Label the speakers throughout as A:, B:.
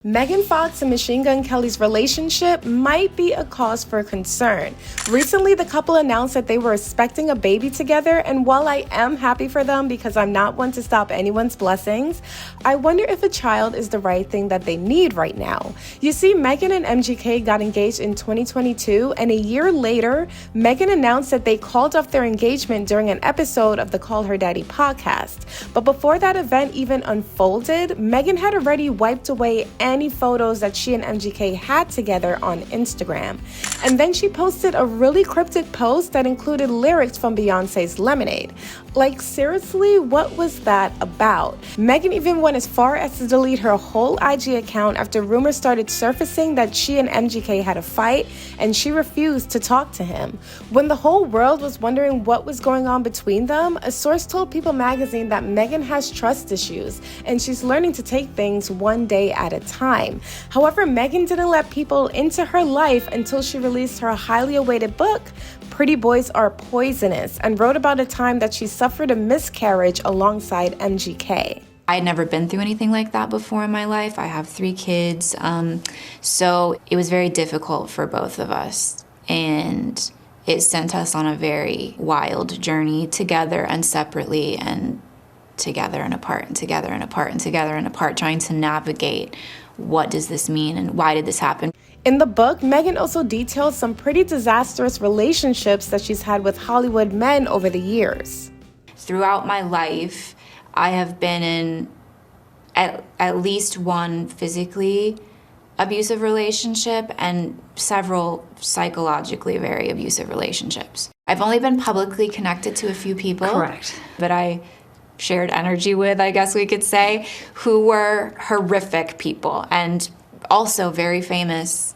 A: Megan Fox and Machine Gun Kelly's relationship might be a cause for concern. Recently, the couple announced that they were expecting a baby together, and while I am happy for them because I'm not one to stop anyone's blessings, I wonder if a child is the right thing that they need right now. You see, Megan and MGK got engaged in 2022, and a year later, Megan announced that they called off their engagement during an episode of the Call Her Daddy podcast. But before that event even unfolded, Megan had already wiped away any photos that she and MGK had together on Instagram. And then she posted a really cryptic post that included lyrics from Beyonce's Lemonade. Like, seriously, what was that about? Megan even went as far as to delete her whole IG account after rumors started surfacing that she and MGK had a fight, and she refused to talk to him. When the whole world was wondering what was going on between them, a source told People magazine that Megan has trust issues, and she's learning to take things one day at a time. However, Megan didn't let people into her life until she released her highly awaited book, Pretty Boys Are Poisonous, and wrote about a time that she suffered a miscarriage alongside MGK.
B: I had never been through anything like that before in my life. I have 3 kids, so it was very difficult for both of us, and it sent us on a very wild journey together and separately, and together and apart and together and apart and together and apart, trying to navigate what does this mean and why did this happen.
A: In the book, Megan also details some pretty disastrous relationships that she's had with Hollywood men over the years.
B: Throughout my life, I have been in at least one physically abusive relationship and several psychologically very abusive relationships. I've only been publicly connected to a few people.
C: Correct.
B: But I shared energy with, I guess we could say, who were horrific people and also very famous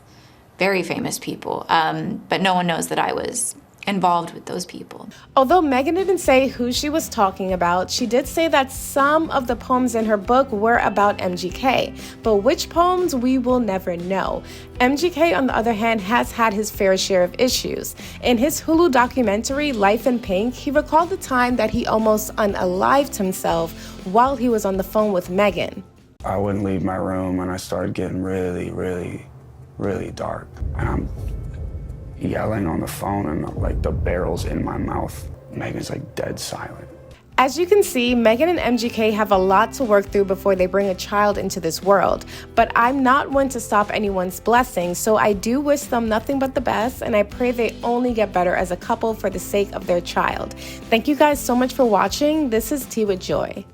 B: people. But no one knows that I was involved with those people.
A: Although Megan didn't say who she was talking about, she did say that some of the poems in her book were about MGK, but which poems we will never know. MGK, on the other hand, has had his fair share of issues. In his Hulu documentary, Life in Pink, he recalled the time that he almost unalived himself while he was on the phone with Megan.
D: I wouldn't leave my room and I started getting really, really, really dark. And I'm yelling on the phone and like the barrel's in my mouth. Megan's like dead silent.
A: As you can see, Megan and MGK have a lot to work through before they bring a child into this world. But I'm not one to stop anyone's blessings, so I do wish them nothing but the best, and I pray they only get better as a couple for the sake of their child. Thank you guys so much for watching. This is Tea with Joy.